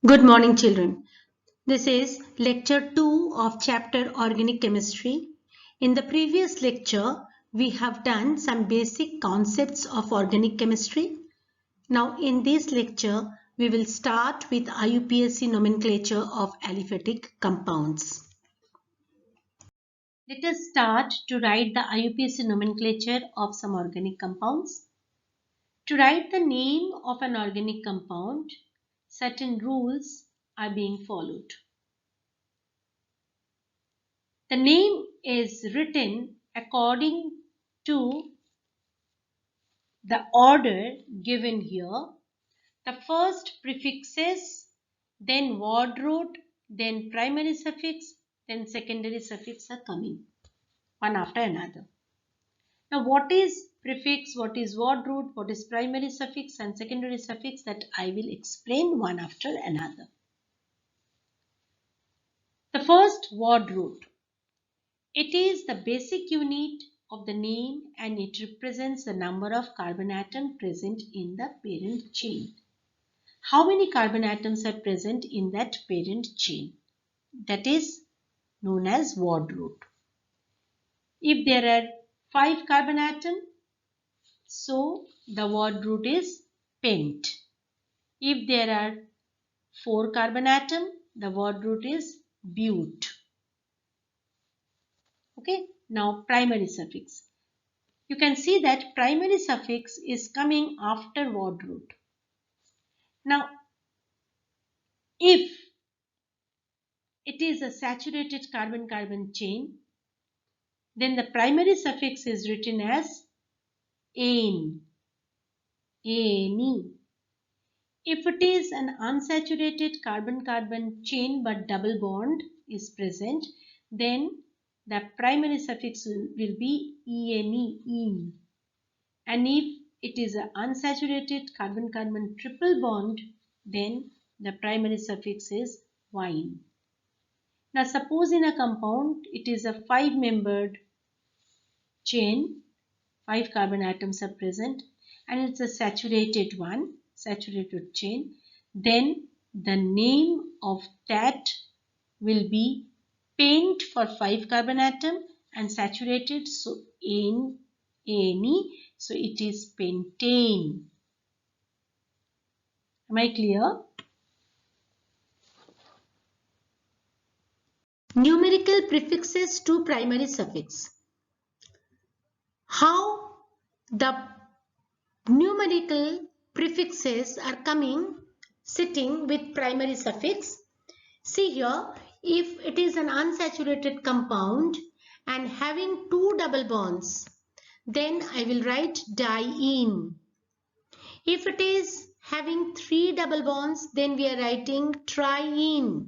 Good morning, children. This is lecture 2 of chapter Organic Chemistry. In the previous lecture, we have done some basic concepts of organic chemistry. Now, in this lecture, we will start with IUPAC nomenclature of aliphatic compounds. Let us start to write the IUPAC nomenclature of some organic compounds. To write the name of an organic compound, certain rules are being followed. The name is written according to the order given here. The first prefixes, then word root, then primary suffix, then secondary suffix are coming one after another. Now what is prefix, what is word root, what is primary suffix and secondary suffix, that I will explain one after another. The first, word root. It is the basic unit of the name and it represents the number of carbon atoms present in the parent chain. How many carbon atoms are present in that parent chain? That is known as word root. If there are 5 carbon atoms, so the word root is pent. If there are 4 carbon atoms, the word root is but. Okay, now primary suffix. You can see that primary suffix is coming after word root. Now, if it is a saturated carbon-carbon chain, then the primary suffix is written as ane, ane. If it is an unsaturated carbon-carbon chain but double bond is present, then the primary suffix will be ene, ene. And if it is an unsaturated carbon-carbon triple bond, then the primary suffix is wine. Now suppose in a compound it is a 5-membered chain, 5 carbon atoms are present and it's a saturated one, saturated chain, then the name of that will be pent for 5 carbon atom and saturated, so ane, so it is pentane. Am I clear? Numerical prefixes to primary suffix. How the numerical prefixes are coming sitting with primary suffix. See here, if it is an unsaturated compound and having 2 double bonds, then I will write diene. If it is having 3 double bonds, then we are writing triene.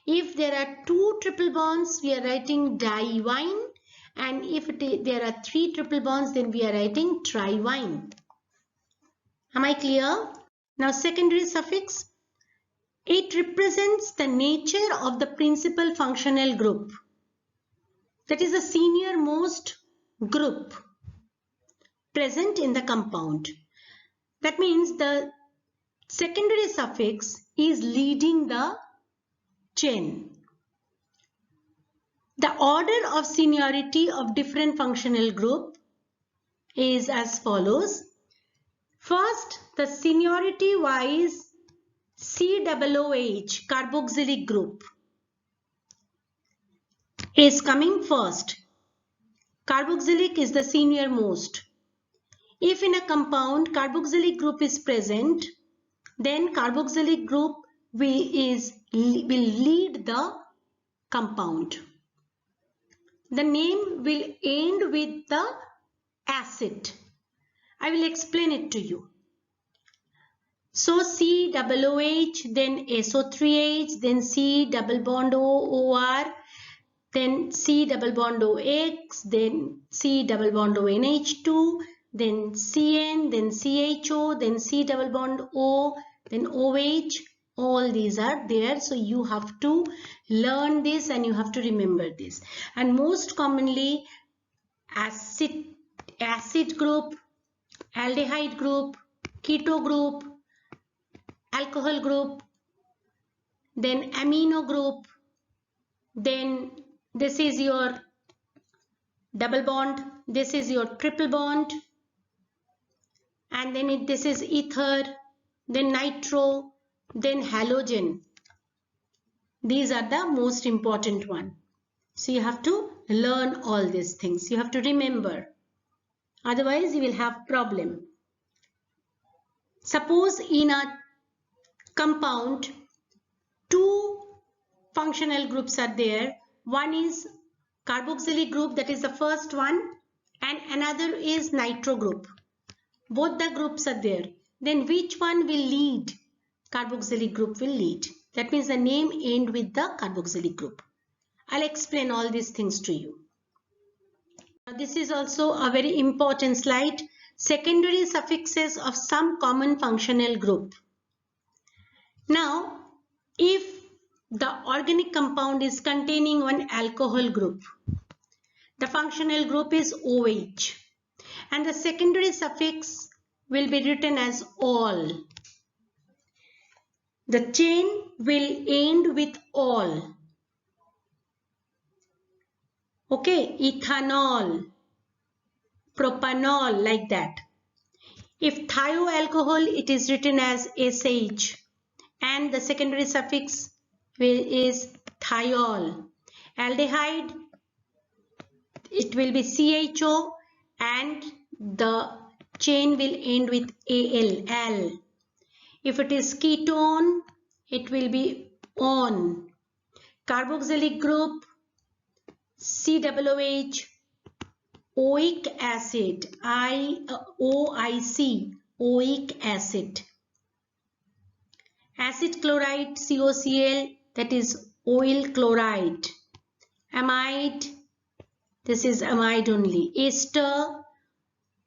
If there are 2 triple bonds, we are writing diwine. And if there are 3 triple bonds, then we are writing triwine. Am I clear? Now secondary suffix. It represents the nature of the principal functional group. That is the senior most group present in the compound. That means the secondary suffix is leading the chain. The order of seniority of different functional group is as follows. First, the seniority wise COOH carboxylic group is coming first. Carboxylic is the senior most. If in a compound carboxylic group is present, then carboxylic group will lead the compound. The name will end with the acid. I will explain it to you. So COOH, then SO3H, then C double bond OR, then C double bond OX, then C double bond ONH2, then CN, then CHO, then C double bond O, then OH. All these are there. So you have to learn this and you have to remember this. And most commonly acid group, aldehyde group, keto group, alcohol group, then amino group, then this is your double bond, this is your triple bond, and then this is ether, then nitro, then halogen. These are the most important one. So you have to learn all these things. You have to remember. Otherwise you will have problem. Suppose in a compound, two functional groups are there. One is carboxylic group, that is the first one, and another is nitro group. Both the groups are there. Then which one will lead? Carboxylic group will lead. That means the name end with the carboxylic group. I'll explain all these things to you. Now, this is also a very important slide. Secondary suffixes of some common functional group. Now, if the organic compound is containing one alcohol group, the functional group is OH, and the secondary suffix will be written as all. The chain will end with all. Okay, ethanol, propanol, like that. If thioalcohol, it is written as SH, and the secondary suffix is thiol. Aldehyde, it will be CHO, and the chain will end with Al. If it is ketone, it will be on. Carboxylic group, COOH, oic acid, OIC, oic acid. Acid chloride, COCl, that is oil chloride. Amide, this is amide only. Ester,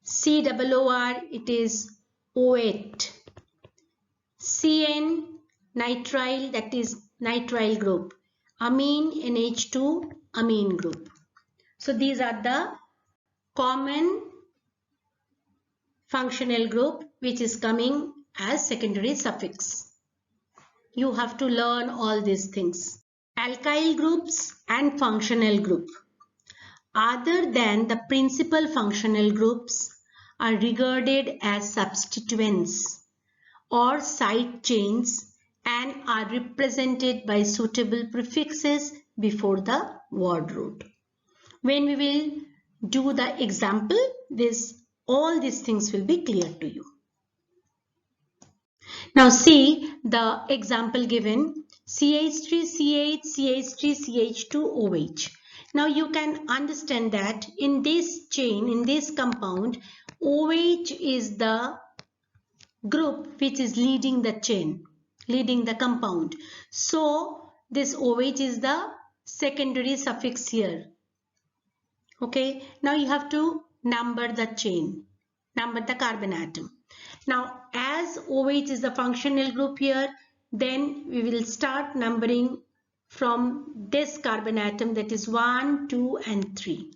COOR, it is OAT. CN, nitrile, that is nitrile group. Amine, NH2, amine group. So these are the common functional group which is coming as secondary suffix. You have to learn all these things. Alkyl groups and functional group. Other than the principal functional groups are regarded as substituents or side chains and are represented by suitable prefixes before the word root. When we will do the example, all these things will be clear to you. Now see the example given: CH3, CH, CH3, CH2, OH. Now you can understand that in this chain, in this compound, OH is the group which is leading the chain, leading the compound. So this OH is the secondary suffix here. Okay, now you have to number the chain, number the carbon atom. Now as OH is the functional group here, then we will start numbering from this carbon atom, that is 1, 2 and 3.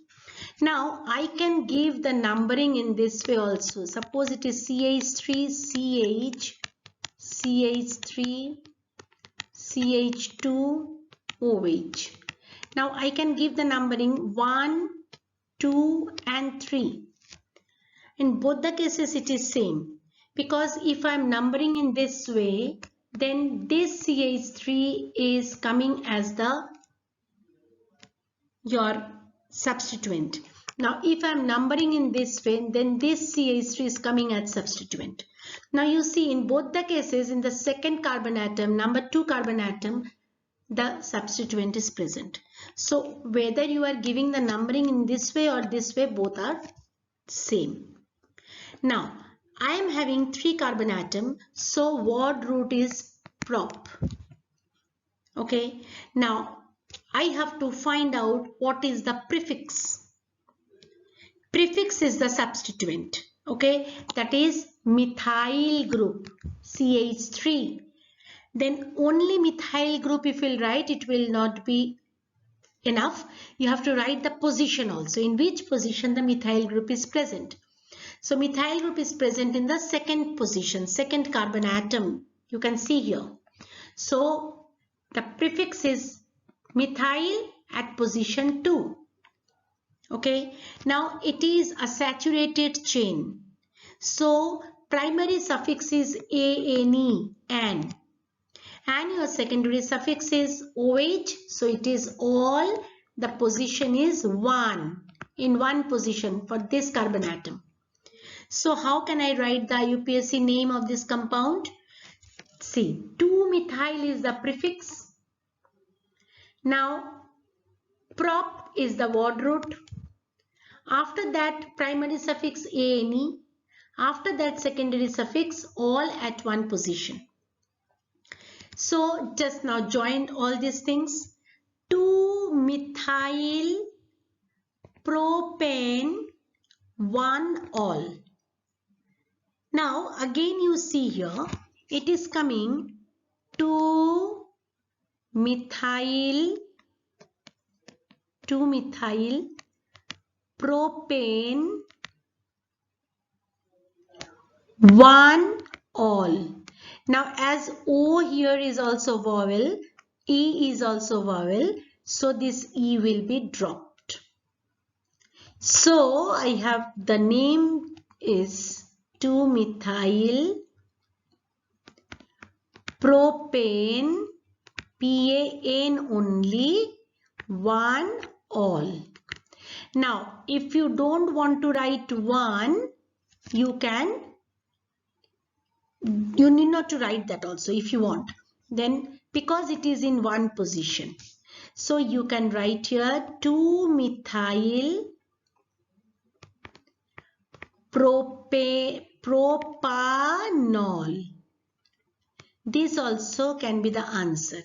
Now I can give the numbering in this way also. Suppose it is CH3, CH, CH3, CH2, OH. Now I can give the numbering 1, 2 and 3. In both the cases it is same, because if I am numbering in this way, then this CH3 is coming as your substituent. Now if I am numbering in this way, then this CH3 is coming as substituent. Now you see in both the cases, in the second carbon atom, number 2 carbon atom, the substituent is present. So whether you are giving the numbering in this way or this way, both are same. Now I am having 3 carbon atom, so word root is prop. Okay, now I have to find out what is the prefix. Prefix is the substituent. Okay, that is methyl group, CH3. Then only methyl group if we'll write, it will not be enough. You have to write the position also, in which position the methyl group is present. So methyl group is present in the second position, second carbon atom. You can see here. So The prefix is methyl at position 2. Okay, now it is a saturated chain. So primary suffix is ane, and your secondary suffix is OH. So it is all, the position is 1, in one position for this carbon atom. So how can I write the IUPAC name of this compound? See, 2-methyl is the prefix. Now prop is the word root. After that primary suffix ane. After that secondary suffix, all at one position. So just now join all these things. 2-methyl propane 1-all. Now again you see here, it is coming 2-methyl propane 1-all. Now as O here is also vowel, E is also vowel, so this E will be dropped. So I have, the name is 2-methyl propane, PAN only, 1-all. Now if you don't want to write 1, you need not to write that also if you want. Then because it is in one position, so you can write here 2-methyl propanol. This also can be the answer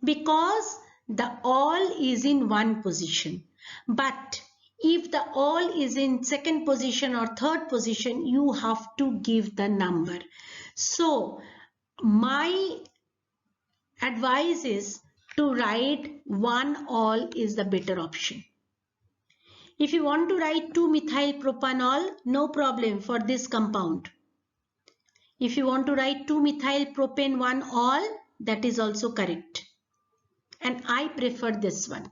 because the all is in one position. But if the all is in second position or third position, you have to give the number. So my advice is to write 1-all is the better option. If you want to write 2-methyl propanol, no problem for this compound. If you want to write 2-methyl propane 1-all, that is also correct. And I prefer this one.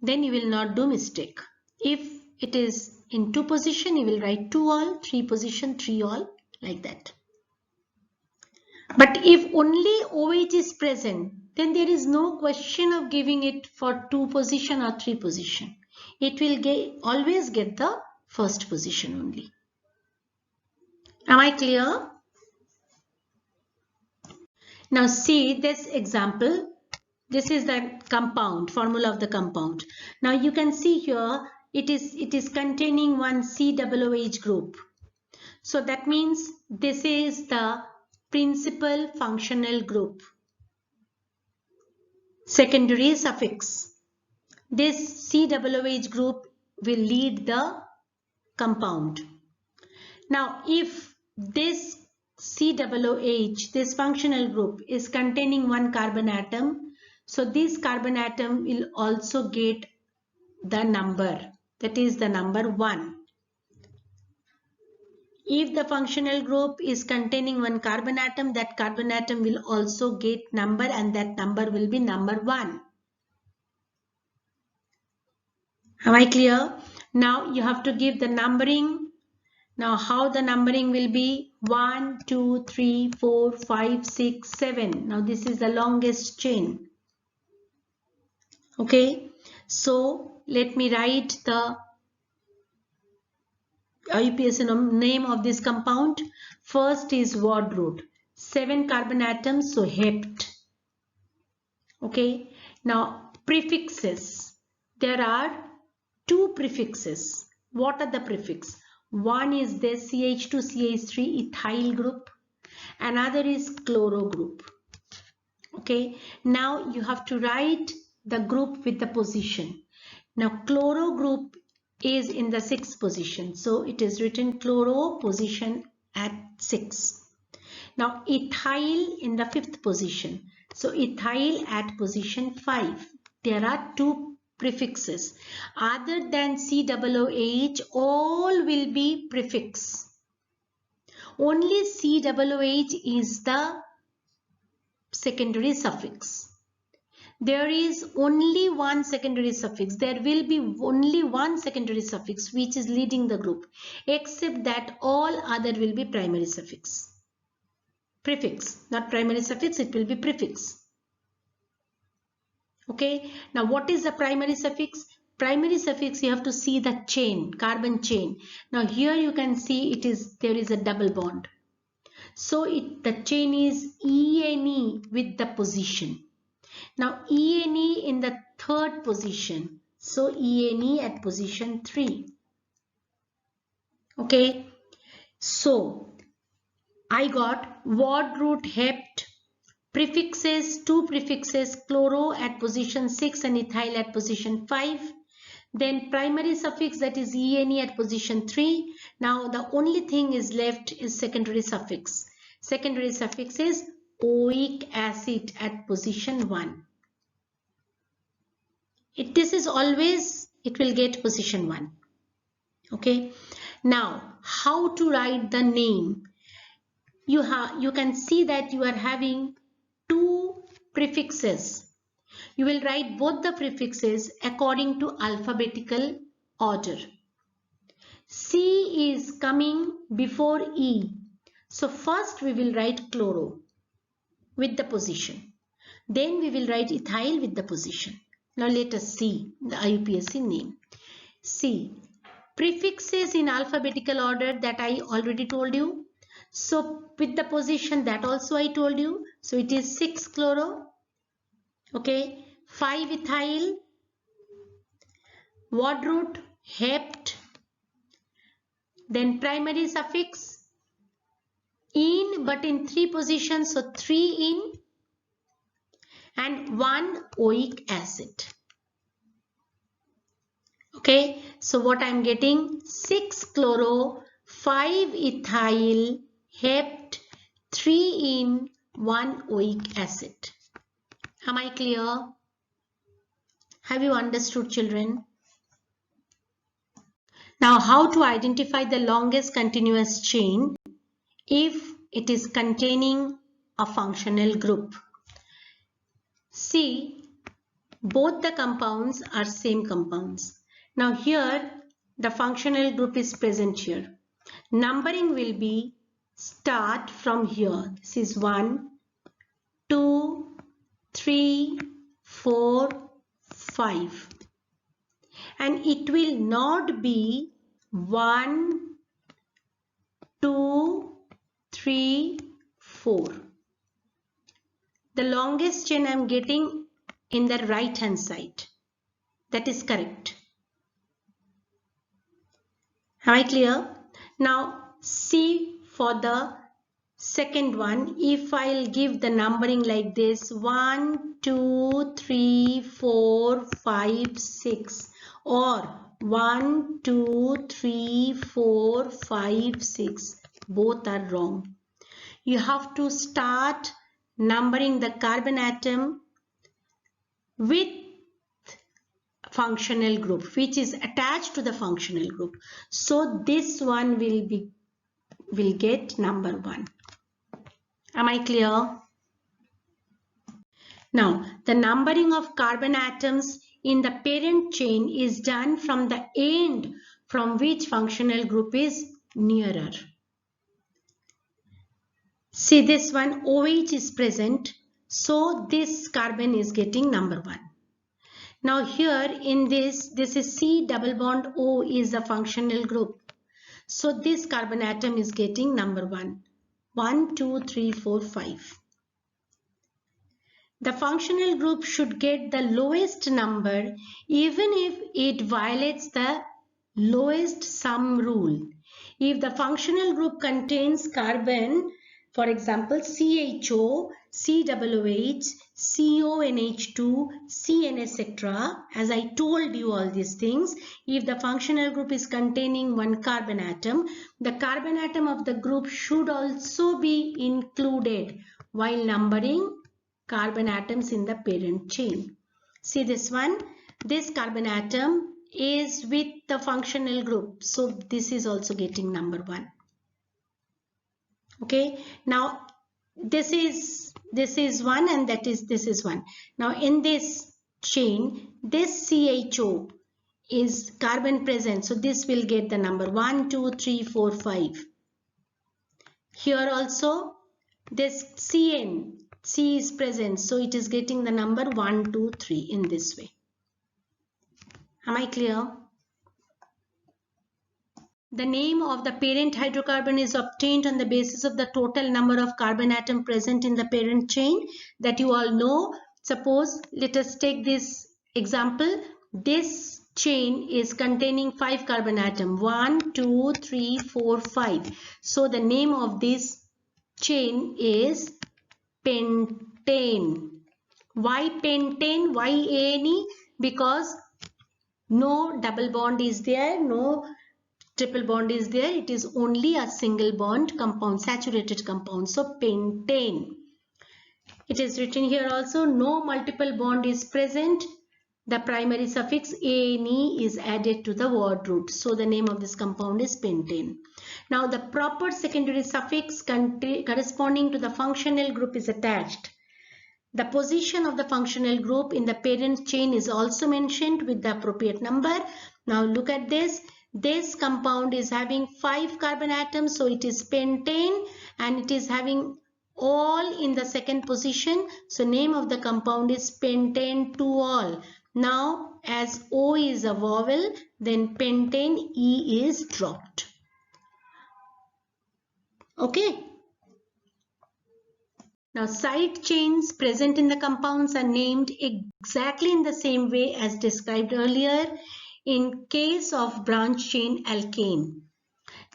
Then you will not do mistake. If it is in 2 position, you will write 2-all, 3 position, 3-all, like that. But if only OH is present, then there is no question of giving it for 2 position or 3 position. It will always get the first position only. Am I clear? Now see this example. This is the compound, formula of the compound. Now you can see here it is containing one COOH group. So that means this is the principal functional group. Secondary suffix. This COOH group will lead the compound. Now if this COOH, this functional group, is containing one carbon atom, so this carbon atom will also get the number, that is the number 1. If the functional group is containing one carbon atom, that carbon atom will also get number, and that number will be number 1. Am I clear? Now you have to give the numbering. Now how the numbering will be? 1, 2, 3, 4, 5, 6, 7. Now this is the longest chain. Okay. So let me write the IUPAC name of this compound. First is word root. 7 carbon atoms, so hept. Okay. Now prefixes. There are 2 prefixes. What are the prefixes? One is this CH2CH3 ethyl group. Another is chloro group. Okay. Now you have to write the group with the position. Now chloro group is in the 6th position. So it is written chloro position at 6. Now ethyl in the 5th position. So ethyl at position 5. There are 2 prefixes. Other than COOH, all will be prefix. Only COOH is the secondary suffix. There is only one secondary suffix. There will be only one secondary suffix which is leading the group, except that all other will be primary suffix. Prefix, not primary suffix, it will be prefix. Okay, now what is the primary suffix? Primary suffix, you have to see the chain, carbon chain. Now here you can see there is a double bond. So the chain is ENE with the position. Now ENE in the third position. So ENE at position 3. Okay. So I got word root hept, prefixes, two prefixes, chloro at position 6 and ethyl at position 5. Then primary suffix, that is ENE at position 3. Now the only thing is left is secondary suffix. Secondary suffix is oic acid at position 1. This is always, it will get position 1. Okay. Now how to write the name? You can see that you are having two prefixes. You will write both the prefixes according to alphabetical order. C is coming before E. So first we will write chloro with the position. Then we will write ethyl with the position. Now let us see the IUPAC name. C. Prefixes in alphabetical order, that I already told you. So with the position, that also I told you. So it is 6 chloro. Okay. 5 ethyl. Word root hept. Then primary suffix in, but in 3 positions. So 3 in and 1 oic acid. Okay, so what I am getting, 6 chloro, 5 ethyl, hept, 3 in, 1 oic acid. Am I clear? Have you understood, children? Now, how to identify the longest continuous chain if it is containing a functional group? See, both the compounds are same compounds. Now here the functional group is present here. Numbering will be start from here. This is 1, 2, 3, 4, 5. And it will not be 1, 2, 3, 4. The longest chain I am getting in the right hand side. That is correct. Am I clear? Now see for the second one, if I'll give the numbering like this, 1, 2, 3, 4, 5, 6 or 1, 2, 3, 4, 5, 6, both are wrong. You have to start numbering the carbon atom with functional group which is attached to the functional group. So this one will get number 1. Am I clear? Now the numbering of carbon atoms in the parent chain is done from the end from which functional group is nearer. See, this one OH is present, so this carbon is getting number 1. Now here in this is C double bond O is the functional group. So this carbon atom is getting number 1. 1, 2, 3, 4, 5. The functional group should get the lowest number even if it violates the lowest sum rule. If the functional group contains carbon, for example, CHO, COOH, CONH2, CN, etc. As I told you all these things, if the functional group is containing one carbon atom, the carbon atom of the group should also be included while numbering carbon atoms in the parent chain. See this one, this carbon atom is with the functional group, so this is also getting number 1. Okay, now this is one and this is one. Now in this chain, this CHO is carbon present, so this will get the number 1, 2, 3, 4, 5. Here also this CN, C is present, so it is getting the number 1, 2, 3 in this way. Am I clear? The name of the parent hydrocarbon is obtained on the basis of the total number of carbon atom present in the parent chain, that you all know. Suppose, let us take this example. This chain is containing 5 carbon atom, 1, 2, 3, 4, 5. So the name of this chain is pentane. Why pentane? Why ANE? Because no double bond is there, no triple bond is there. It is only a single bond compound, saturated compound. So pentane. It is written here also, no multiple bond is present. The primary suffix ANE is added to the word root. So the name of this compound is pentane. Now the proper secondary suffix corresponding to the functional group is attached. The position of the functional group in the parent chain is also mentioned with the appropriate number. Now look at this. This compound is having 5 carbon atoms, so it is pentane, and it is having all in the second position. So name of the compound is pentane 2-ol. Now as O is a vowel, then pentane E is dropped. Okay. Now side chains present in the compounds are named exactly in the same way as described earlier in case of branch chain alkane.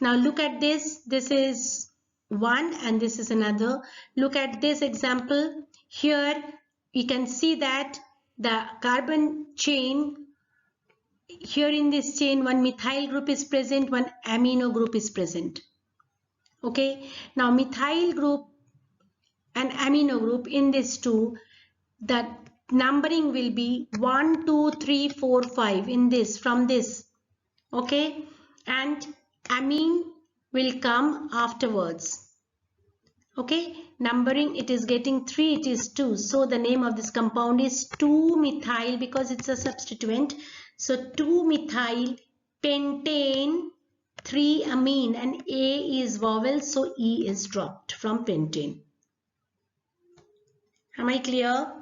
Now look at this. This is one and this is another. Look at this example. Here you can see that the carbon chain, here in this chain one methyl group is present, one amino group is present. Okay. Now methyl group and amino group, in this two, the numbering will be 1, 2, 3, 4, 5 in this, from this. Okay. And amine will come afterwards. Okay. Numbering, it is getting 3, it is 2. So the name of this compound is 2-methyl because it's a substituent. So 2-methyl pentane 3-amine, and A is vowel, so E is dropped from pentane. Am I clear?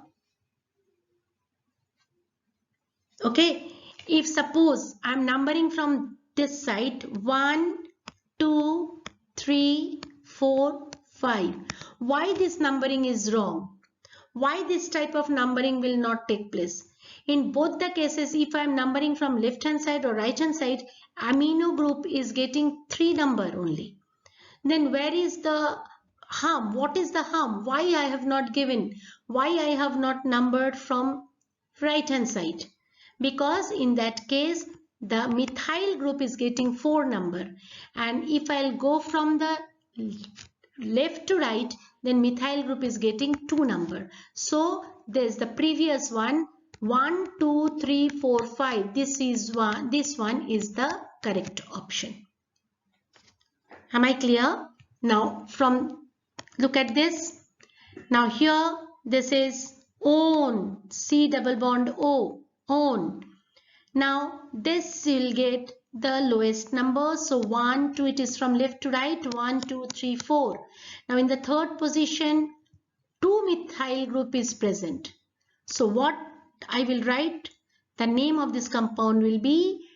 Okay. If suppose I am numbering from this side 1, 2, 3, 4, 5. Why this numbering is wrong? Why this type of numbering will not take place? In both the cases, if I am numbering from left hand side or right hand side, amino group is getting 3 number only. Then where is the harm? What is the harm? Why I have not given? Why I have not numbered from right hand side? Because in that case the methyl group is getting 4 number, and if I'll go from the left to right, then methyl group is getting 2 number. So there's the previous one, 1, 2, 3, 4, 5. This one is the correct option. Am I clear? Now look at this. Now here this is on, C double bond O, on. Now this will get the lowest number. So 1, 2, it is from left to right, 1, 2, 3, 4. Now in the third position, 2-methyl group is present. So what I will write, the name of this compound will be,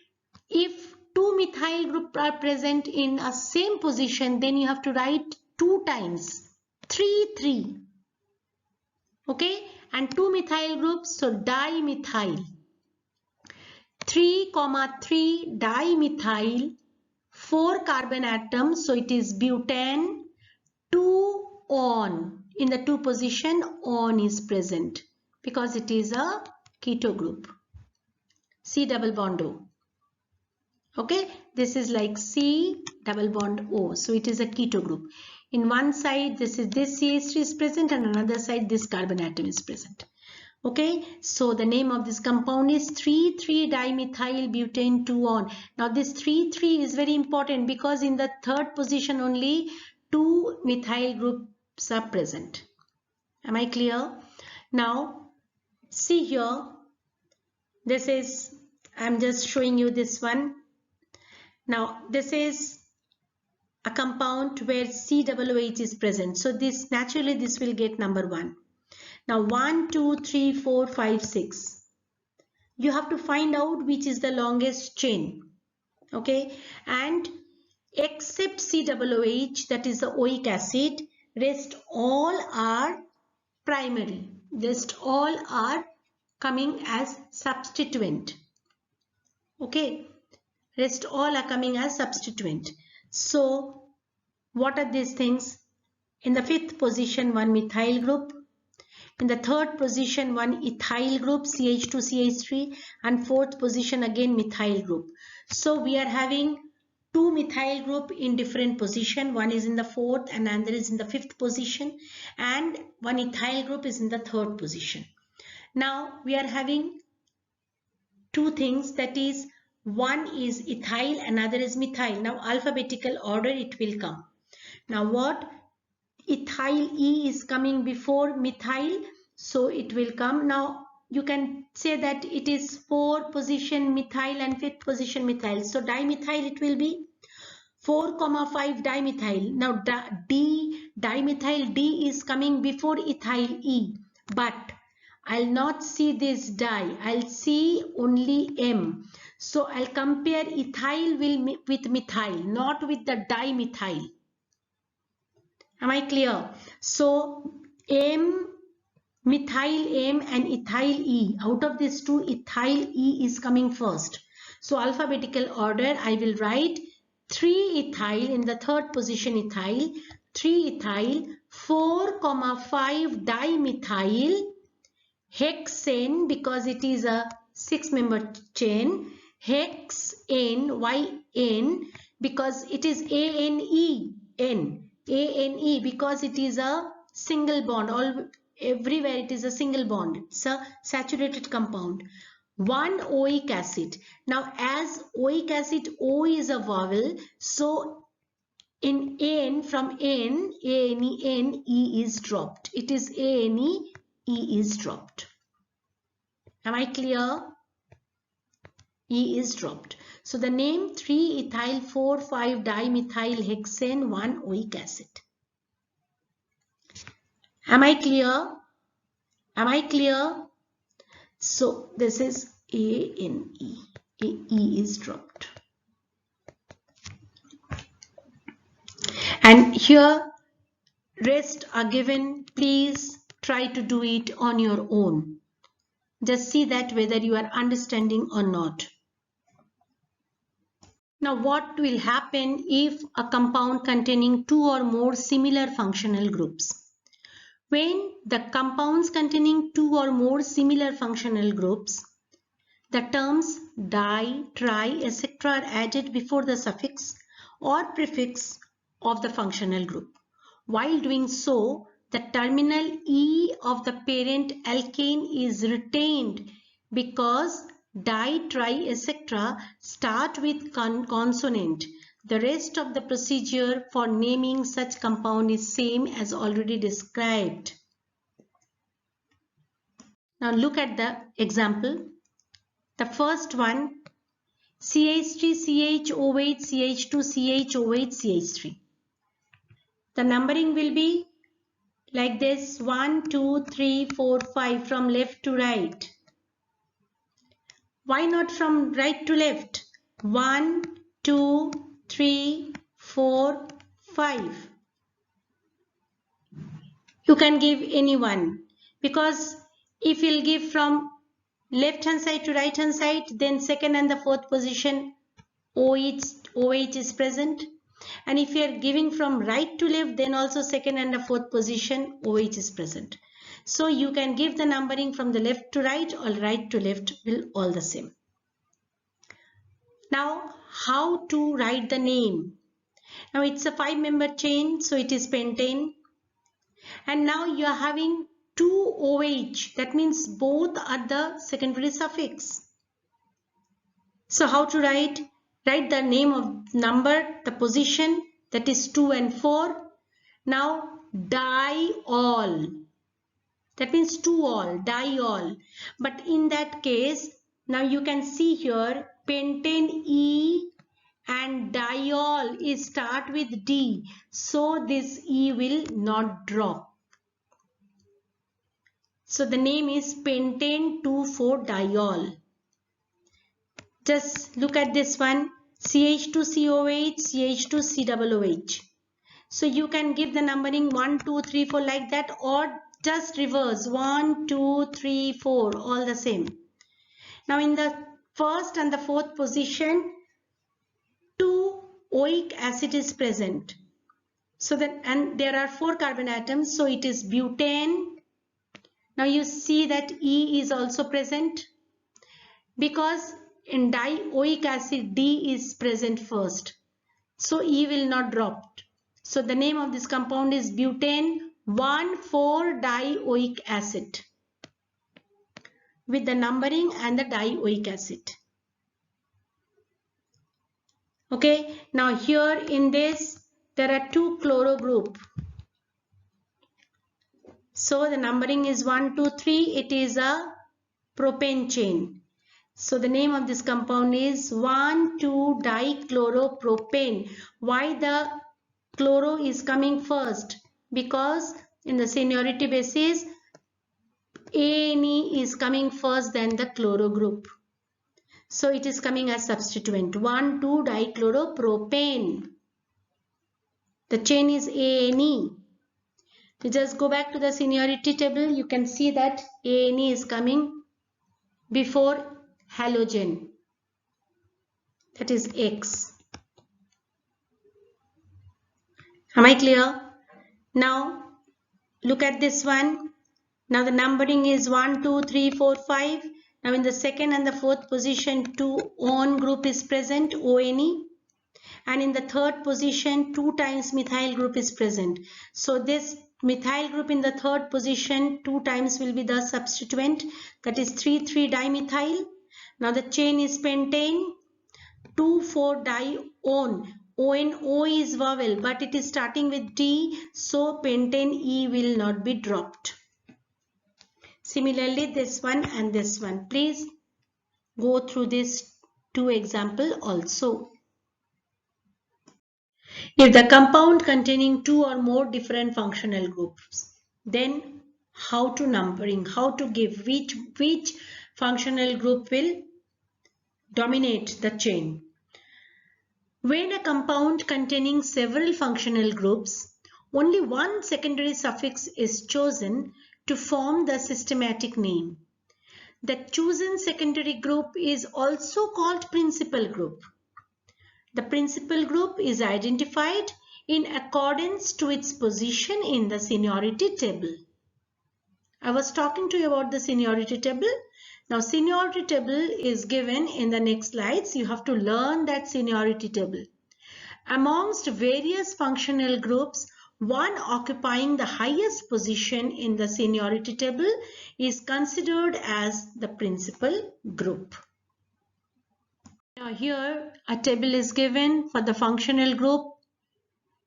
if 2-methyl group are present in a same position, then you have to write 2 times, 3, 3. Okay, and 2-methyl groups, so dimethyl. 3, 3 dimethyl, 4 carbon atoms, so it is butane, 2 on. In the 2 position, on is present because it is a keto group. C double bond O. Okay, this is like C double bond O, so it is a keto group. In one side this CH3 is present, and another side this carbon atom is present. Okay, so the name of this compound is 3,3-dimethyl butane 2-on. Now this 3,3 is very important because in the third position only 2 methyl group are present. Am I clear? Now see here, this is, I'm just showing you this one. Now this is a compound where COOH is present. So this naturally this will get number 1. Now 1, 2, 3, 4, 5, 6. You have to find out which is the longest chain. Okay, and except COOH, that is the oic acid, rest all are primary. Rest all are coming as substituent. Okay, rest all are coming as substituent. So what are these things? In the 5th position, one methyl group. In the 3rd position, one ethyl group, CH2CH3, and 4th position again methyl group. So we are having 2 methyl group in different position. One is in the 4th and another is in the 5th position, and one ethyl group is in the 3rd position. Now we are having 2 things, that is, one is ethyl, another is methyl. Now alphabetical order it will come. Now what? Ethyl E is coming before methyl, so it will come. Now you can say that it is 4th position methyl and 5th position methyl. So dimethyl it will be 4,5 dimethyl. Now dimethyl D is coming before ethyl E, but I'll not see this di, I'll see only M. So I'll compare ethyl with methyl, not with the dimethyl. Am I clear? So M, methyl M and ethyl E. Out of these 2, ethyl E is coming first. So alphabetical order, I will write 3 ethyl in the 3rd position ethyl, 3 ethyl, 4,5 dimethyl, hexane because it is a 6-member chain, hexane, YN because it is ANE, ANE because it is a single bond. Everywhere it is a single bond. It's a saturated compound. 1 oic acid. Now as oic acid, O is a vowel, so in N, from N, ANE, E is dropped. It is ANE, E is dropped. Am I clear? E is dropped. So the name 3-ethyl 4,5-dimethyl hexane 1 oic acid. Am I clear? Am I clear? So this is ANE. E is dropped. And here rest are given. Please try to do it on your own. Just see that whether you are understanding or not. Now what will happen if a compound containing 2 or more similar functional groups? When the compounds containing 2 or more similar functional groups, the terms di, tri, etc. are added before the suffix or prefix of the functional group. While doing so, the terminal E of the parent alkane is retained because di, tri, etc. start with consonant. The rest of the procedure for naming such compound is same as already described. Now look at the example. The first one, CH3, CHOH, CH2, CHOH, CH3. The numbering will be like this: 1, 2, 3, 4, 5 from left to right. Why not from right to left? 1, 2, 3, 4, 5. You can give any one, because if you'll give from left hand side to right hand side, then 2nd and the 4th position OH is present. And if you are giving from right to left, then also 2nd and the 4th position OH is present. So you can give the numbering from the left to right or right to left, will all the same. Now how to write the name? Now it's a 5-member chain, so it is pentane. And now you are having 2 OH, that means both are the secondary suffix. So how to write? Write the name of number, the position, that is 2 and 4. Now diol. That means 2-ol, diol. But in that case, now you can see here pentane E and diol is start with D. So this E will not drop. So the name is pentane 2,4-diol. Just look at this one, CH2COH, CH2COOH. So you can give the numbering 1, 2, 3, 4 like that, or just reverse 1, 2, 3, 4, all the same. Now in the first and the fourth position, 2 oic acid is present. So that, and there are 4 carbon atoms, so it is butane. Now you see that E is also present because in dioic acid D is present first. So E will not drop. So the name of this compound is butane 1,4-dioic acid with the numbering and the dioic acid. Okay, now here in this there are 2 chloro group. So the numbering is 1, 2, 3. It is a propane chain. So the name of this compound is 1,2-dichloropropane. Why the chloro is coming first? Because in the seniority basis, A&E is coming first than the chloro group. So it is coming as substituent 1,2-dichloropropane. The chain is A&E. We just go back to the seniority table. You can see that A&E is coming before halogen, that is X. Am I clear? Now look at this one. Now the numbering is 1, 2, 3, 4, 5. Now in the second and the fourth position 2 ON group is present, ONE. And in the third position 2 times methyl group is present. So this methyl group in the third position 2 times will be the substituent, that is 3,3-dimethyl. Now the chain is pentane 2,4-dione. O is vowel but it is starting with D, so pentane E will not be dropped. Similarly this one and this one. Please go through these 2 examples also. If the compound containing 2 or more different functional groups, then how to numbering, how to give which functional group will dominate the chain. When a compound containing several functional groups, only one secondary suffix is chosen to form the systematic name. The chosen secondary group is also called principal group. The principal group is identified in accordance to its position in the seniority table. I was talking to you about the seniority table. Now seniority table is given in the next slides. You have to learn that seniority table. Amongst various functional groups, one occupying the highest position in the seniority table is considered as the principal group. Now here a table is given for the functional group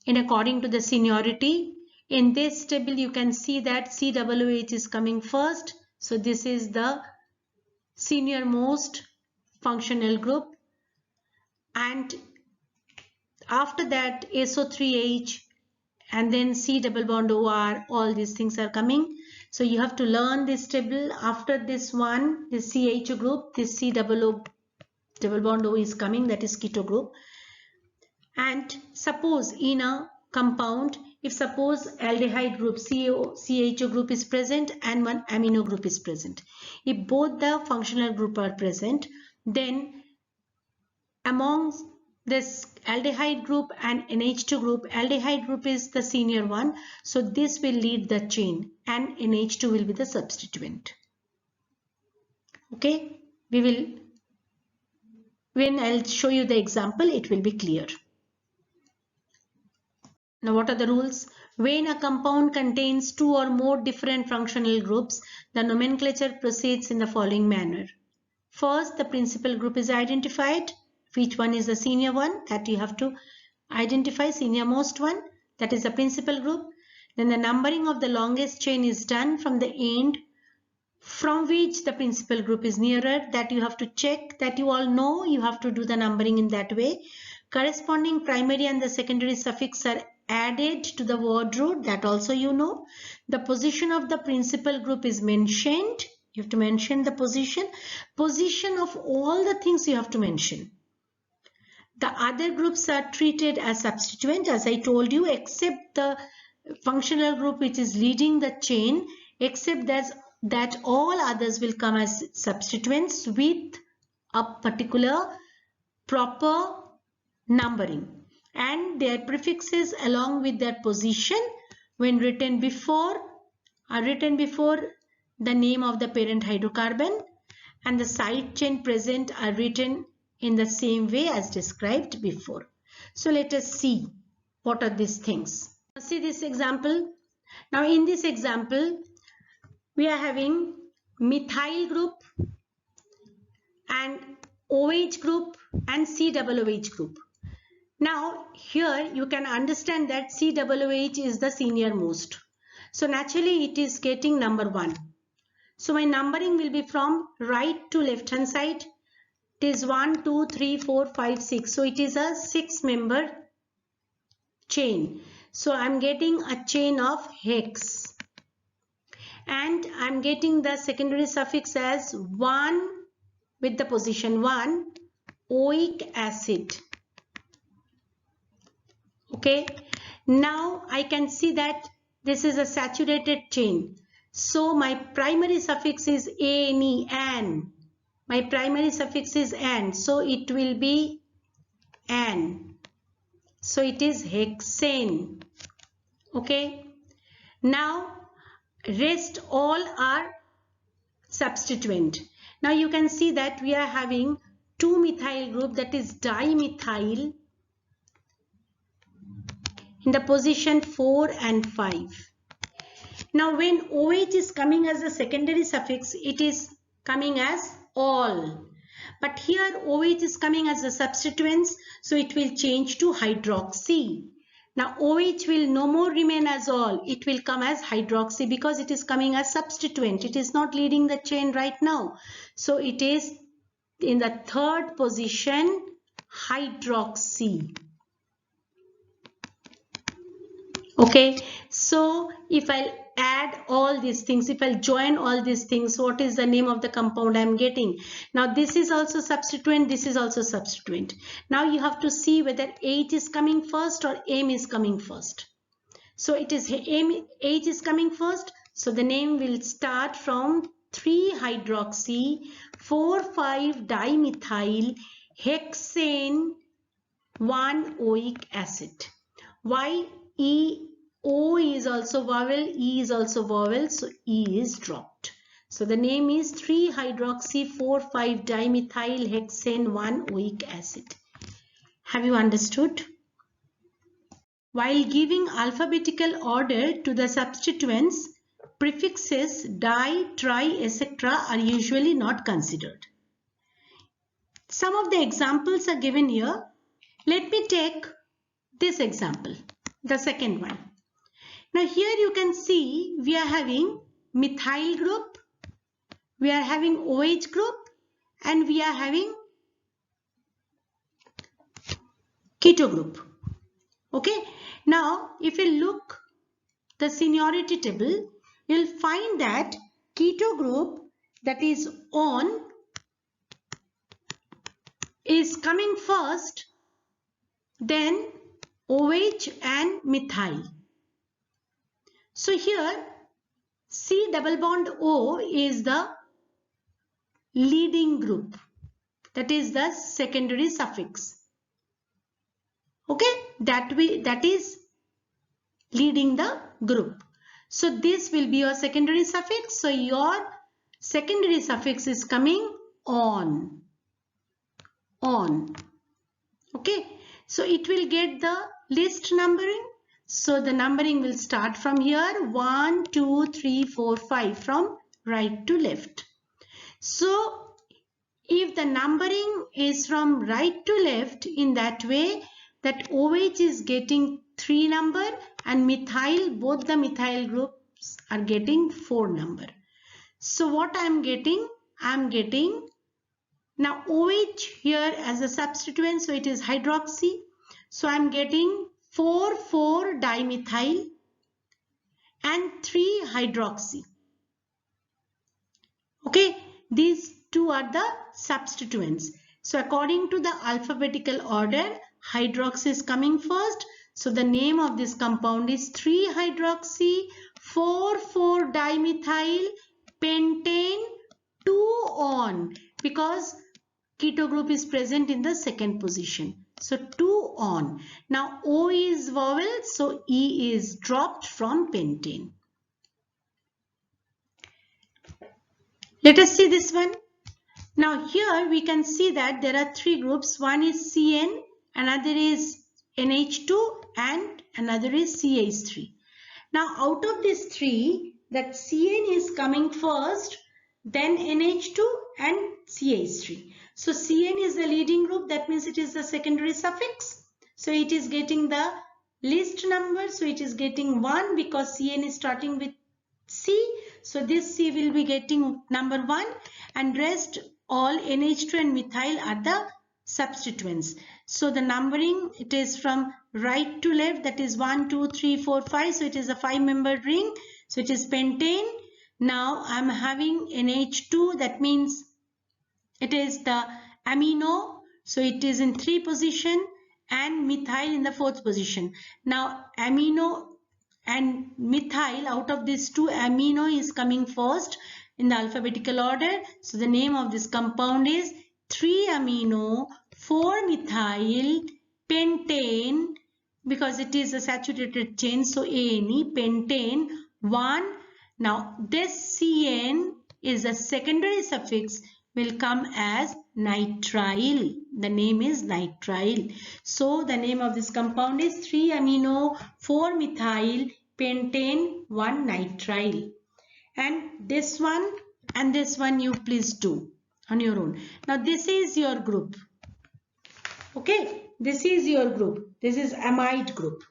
in according to the seniority. In this table you can see that COOH is coming first. So this is the senior most functional group, and after that SO3H and then C double bond OR, all these things are coming. So you have to learn this table. After this one, this CH group, this C double bond O is coming, that is keto group. And suppose in a compound, if suppose aldehyde group CHO group is present and one amino group is present, if both the functional group are present, then among this aldehyde group and NH2 group, aldehyde group is the senior one, so this will lead the chain and NH2 will be the substituent. Okay, when I'll show you the example, it will be clear. Now what are the rules? When a compound contains 2 or more different functional groups, the nomenclature proceeds in the following manner. First, the principal group is identified. Which one is the senior one? That you have to identify, senior most one. That is the principal group. Then the numbering of the longest chain is done from the end from which the principal group is nearer. That you have to check, that you all know. You have to do the numbering in that way. Corresponding primary and the secondary suffix are added to the word root. That also you know. The position of the principal group is mentioned. You have to mention the position. Position of all the things you have to mention. The other groups are treated as substituent, as I told you, except the functional group which is leading the chain, except that all others will come as substituents with a particular proper numbering, and their prefixes along with their position when written before are written before the name of the parent hydrocarbon, and the side chain present are written in the same way as described before. So let us see what are these things. See this example. Now in this example we are having methyl group and OH group and COOH group. Now here you can understand that COOH is the senior most. So naturally it is getting number 1. So my numbering will be from right to left hand side. It is 1, 2, 3, 4, 5, 6. So it is a 6-member chain. So I am getting a chain of hex. And I am getting the secondary suffix as 1 with the position 1, oic acid. Okay. Now I can see that this is a saturated chain. So my primary suffix is ane, an. My primary suffix is an. So it will be an. So it is hexane. Okay. Now rest all are substituent. Now you can see that we are having 2-methyl group, that is dimethyl, in the position 4 and 5. Now when OH is coming as a secondary suffix, it is coming as all. But here OH is coming as a substituents, so it will change to hydroxy. Now OH will no more remain as all, it will come as hydroxy because it is coming as substituent. It is not leading the chain right now. So it is in the 3rd position, hydroxy. Okay, so if I'll add all these things, if I'll join all these things, what is the name of the compound I'm getting? Now this is also substituent, this is also substituent. Now you have to see whether H is coming first or M is coming first. So it is H is coming first, so the name will start from 3-hydroxy 4,5-dimethyl hexane 1-oic acid. Why? O is also vowel, E is also vowel, so E is dropped. So the name is 3-hydroxy 4,5-dimethyl hexane 1-oic acid. Have you understood? While giving alphabetical order to the substituents, prefixes di, tri, etc. are usually not considered. Some of the examples are given here. Let me take this example, the second one. Now here you can see we are having methyl group, we are having OH group, and we are having keto group. Okay. Now if you look the seniority table, you'll find that keto group, that is on, is coming first, then OH and methyl. So here C double bond O is the leading group, that is the secondary suffix. Okay, that is leading the group. So this will be your secondary suffix. So your secondary suffix is coming on. Okay, so it will get the list numbering. So the numbering will start from here, 1, 2, 3, 4, 5, from right to left. So if the numbering is from right to left in that way, that OH is getting 3 number, and methyl, both the methyl groups are getting 4 number. So what I am getting? I am getting now OH here as a substituent, so it is hydroxy. So I am getting 4,4-dimethyl and 3-hydroxy. Okay, these two are the substituents. So according to the alphabetical order, hydroxy is coming first. So the name of this compound is 3-hydroxy 4,4-dimethyl pentane 2-on, because keto group is present in the second position. So 2-on. Now O is vowel, so E is dropped from pentane. Let us see this one. Now here we can see that there are 3 groups. One is CN, another is NH2, and another is CH3. Now out of these 3, that CN is coming first, then NH2 and CH3. So CN is the leading group, that means it is the secondary suffix. So it is getting the least number, so it is getting 1 because CN is starting with C. So this C will be getting number 1, and rest all NH2 and methyl are the substituents. So the numbering, it is from right to left, that is 1, 2, 3, 4, 5. So it is a 5-membered ring. So it is pentane. Now I am having NH2, that means it is the amino. So it is in 3 position, and methyl in the 4th position. Now amino and methyl, out of these 2, amino is coming first in the alphabetical order. So the name of this compound is 3-amino 4-methyl pentane, because it is a saturated chain. So ANE, pentane 1. Now this CN is a secondary suffix, will come as nitrile. The name is nitrile. So the name of this compound is 3-amino 4-methyl pentane 1-nitrile. And this one and this one you please do on your own. Now this is your group. Okay, this is your group. This is amide group.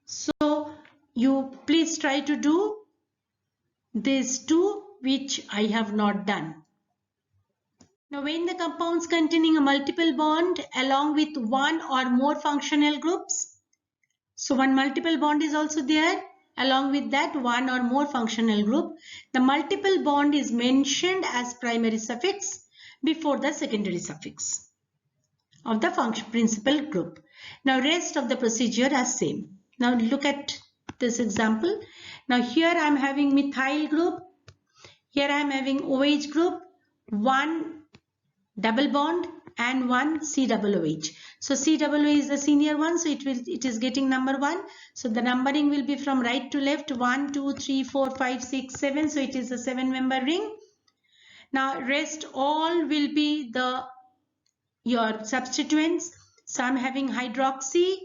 So you please try to do these 2 which I have not done. Now when the compounds containing a multiple bond along with one or more functional groups, so one multiple bond is also there, along with that one or more functional group, the multiple bond is mentioned as primary suffix before the secondary suffix of the principal group. Now rest of the procedure are same. Now look at this example. Now here I am having methyl group, here I am having OH group, 1 double bond and 1 COOH. So COO is the senior one, so it is getting number 1. So the numbering will be from right to left, 1, 2, 3, 4, 5, 6, 7. So it is a 7-member ring. Now rest all will be your substituents. So I'm having hydroxy,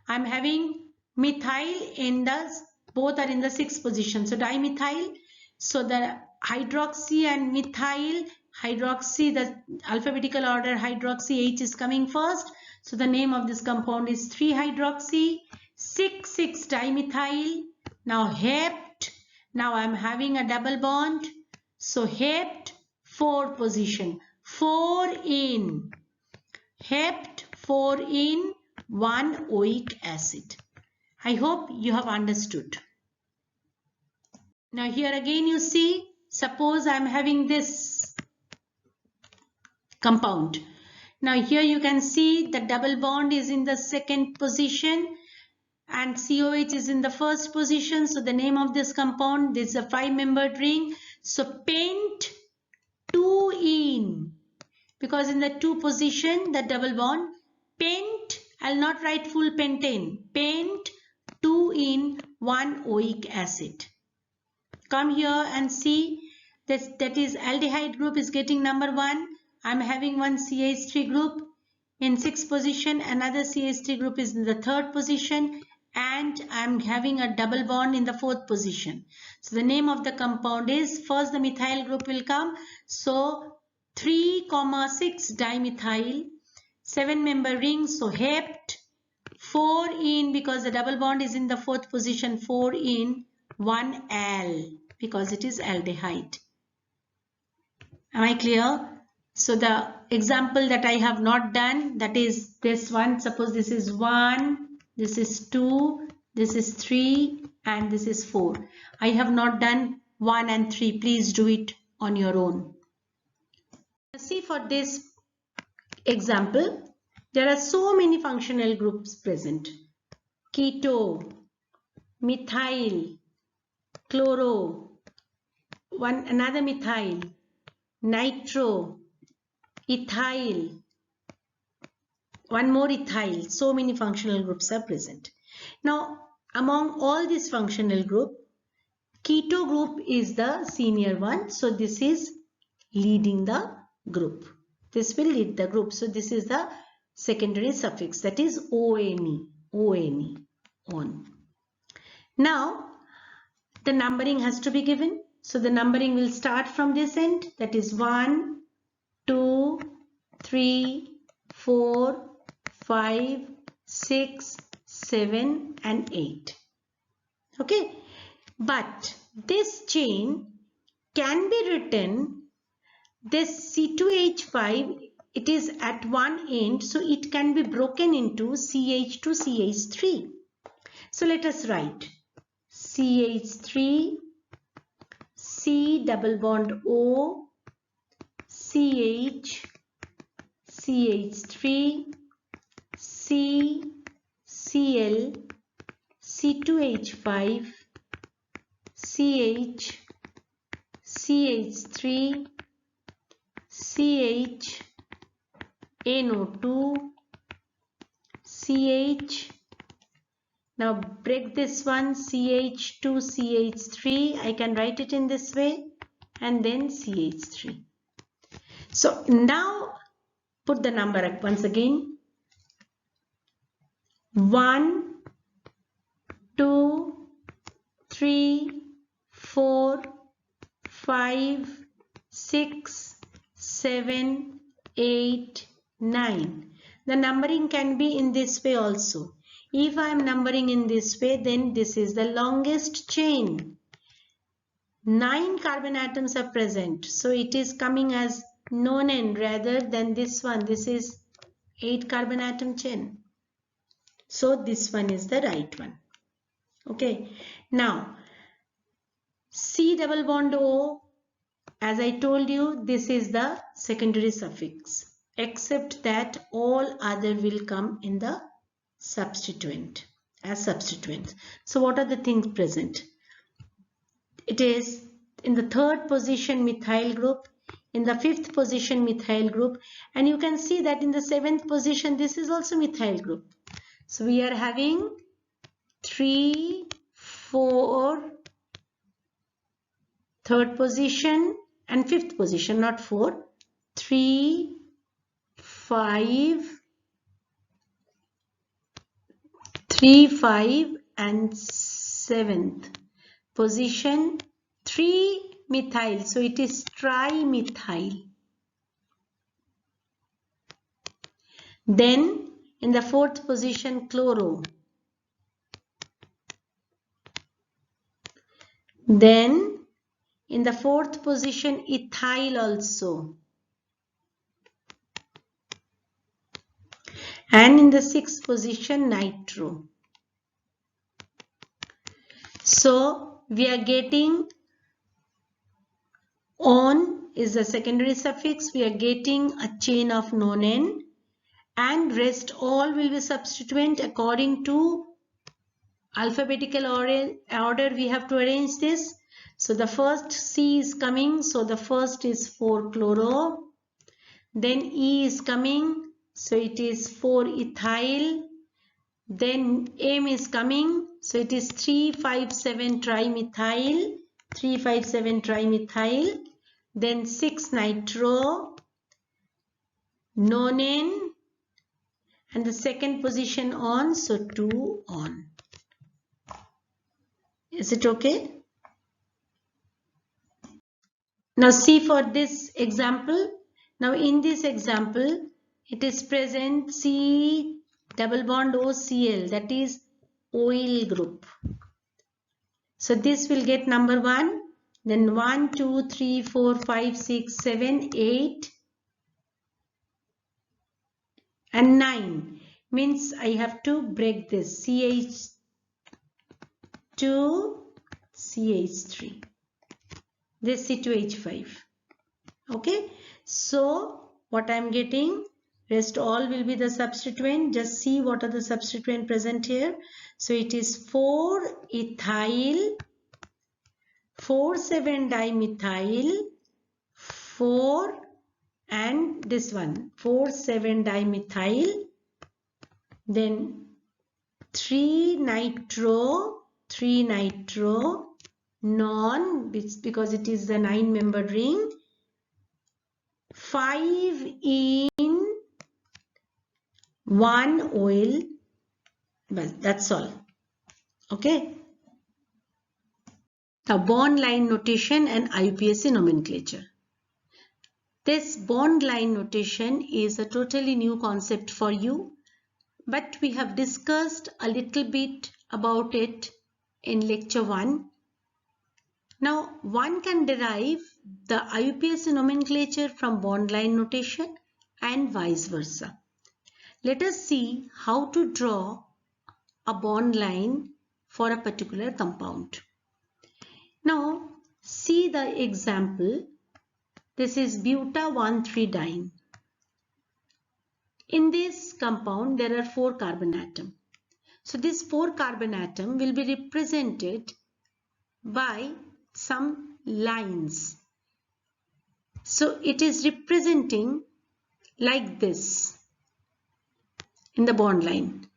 I'm having methyl in both are in the 6th position. So dimethyl. So the hydroxy and methyl, hydroxy, the alphabetical order hydroxy H is coming first. So the name of this compound is 3-hydroxy 6,6-dimethyl. Now hept. Now I am having a double bond. So hept 4 position, 4 in. Hept 4 in 1 oic acid. I hope you have understood. Now here again you see, suppose I am having this compound. Now here you can see the double bond is in the 2nd position and COH is in the 1st position. So the name of this compound, this is a 5-membered ring. So pent 2-ene, because in the 2 position the double bond, pent, I'll not write full pentane, pent 2-ene 1 oic acid. Come here and see that is aldehyde group is getting number 1. I'm having one CH3 group in 6th position, another CH3 group is in the 3rd position, and I'm having a double bond in the 4th position. So the name of the compound is, first the methyl group will come. So 3,6 dimethyl, 7-member ring. So hept 4 in, because the double bond is in the fourth position, 4 in, 1 Al, because it is aldehyde. Am I clear? So the example that I have not done, that is this one. Suppose this is 1, this is 2, this is 3, and this is 4. I have not done 1 and 3. Please do it on your own. See, for this example, there are so many functional groups present. Keto, methyl, chloro, another methyl, nitro, ethyl, one more ethyl. So many functional groups are present. Now, among all these functional group, keto group is the senior one. So this is leading the group. This will lead the group. So this is the secondary suffix, that is ONE, ONE, on. Now, the numbering has to be given. So the numbering will start from this end, that is 1, 2, 3, 4, 5, 6, 7 and 8. Okay, but this chain can be written, this C2H5, it is at one end, so it can be broken into CH2, CH3. So let us write CH3, C double bond O, CH, CH3, C, Cl, C2H5, CH, CH3, CH, NO2, CH. Now break this one, CH2, CH3. I can write it in this way, and then CH3. So now put the number up once again. 1, 2, 3, 4, 5, 6, 7, 8, 9. The numbering can be in this way also. If I am numbering in this way, then this is the longest chain. 9 carbon atoms are present. So it is coming as nonen rather than this one. This is 8 carbon atom chain. So this one is the right one. Okay. Now, C double bond O, as I told you, this is the secondary suffix, except that all other will come in the substituent, as substituents. So what are the things present? It is in the third position methyl group, in the fifth position methyl group, and you can see that in the seventh position this is also methyl group. So we are having 3, 4, third position and fifth position, not 4, 3, 5, 3, 5 and 7th position, 3 methyl, so it is trimethyl. Then in the fourth position chloro, then in the fourth position ethyl also, and in the sixth position nitro. So we are getting on is the secondary suffix, we are getting a chain of nonen, and rest all will be substituent according to alphabetical order. We have to arrange this. So the first C is coming, so the first is 4-chloro, then E is coming, so it is 4-ethyl, then M is coming, so it is 3,5,7-trimethyl, 3,5,7-trimethyl, then 6-nitro, nonen, and the second position on, so 2 on. Is it okay? Now see for this example. Now in this example, it is present C double bond OCl, that is oil group. So this will get number 1, then 1, 2, 3, 4, 5, 6, 7, 8 and 9. Means I have to break this CH2, CH3. This C2H5. Okay. So what I am getting, rest all will be the substituent. Just see what are the substituent present here. So it is 4-ethyl, 4,7-dimethyl, 4 and this one 4,7-dimethyl, then 3-nitro, non, because it is the 9-membered ring, 5 in 1 oil. Well, that's all. Okay. The bond line notation and IUPAC nomenclature. This bond line notation is a totally new concept for you, but we have discussed a little bit about it in lecture 1. Now, one can derive the IUPAC nomenclature from bond line notation and vice versa. Let us see how to draw a bond line for a particular compound. Now, see the example. This is buta-1,3-diene. In this compound, there are 4 carbon atoms. So, this 4 carbon atom will be represented by some lines. So, it is representing like this in the bond line.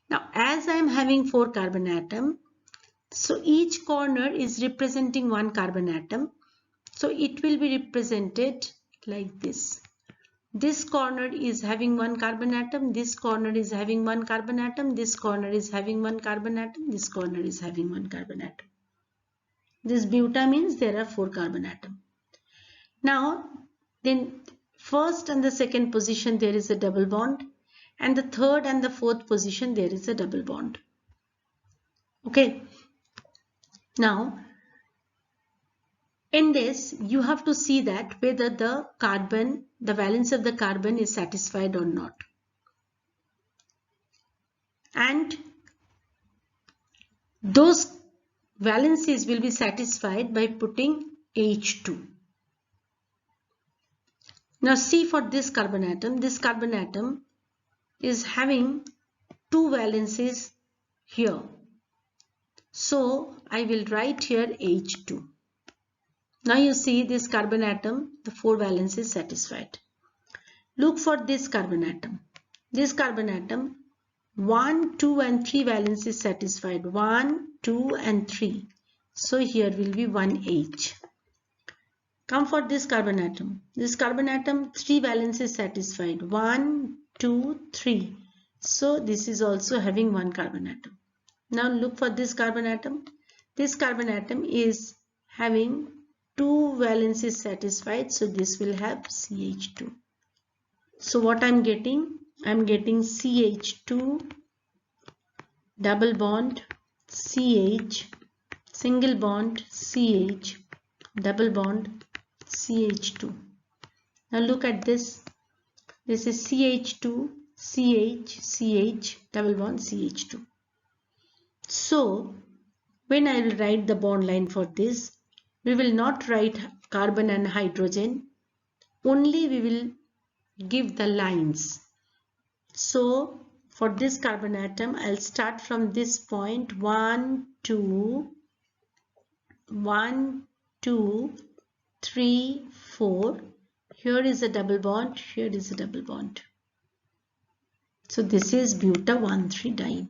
Now, as I am having 4 carbon atom, so each corner is representing 1 carbon atom. So, it will be represented like this. This corner is having 1 carbon atom, this corner is having 1 carbon atom, this corner is having 1 carbon atom, this corner is having 1 carbon atom. This buta means there are 4 carbon atoms. Now, then first and the second position there is a double bond, and the third and the fourth position there is a double bond. Okay. Now, in this you have to see that whether the valence of the carbon is satisfied or not. And those valencies will be satisfied by putting H2. Now see, for this carbon atom is having 2 valencies here. So I will write here H2. Now you see this carbon atom, the 4 valencies satisfied. Look for this carbon atom. This carbon atom, 1, 2 and 3 valencies satisfied. 1, 2 and 3. So here will be 1H. Come for this carbon atom. This carbon atom, 3 valencies satisfied. 1, 2, 3. So this is also having 1 carbon atom. Now look for this carbon atom. This carbon atom is having 2 valencies satisfied. So this will have CH2. So what I'm getting? I'm getting CH2, double bond, CH, single bond, CH, double bond, CH2. Now look at this. This is CH2, CH, CH, double bond, CH2. So when I will write the bond line for this, we will not write carbon and hydrogen. Only we will give the lines. So for this carbon atom, I'll start from this point 1, 2, 3, 4. Here is a double bond, here is a double bond. So this is buta-1,3-diene.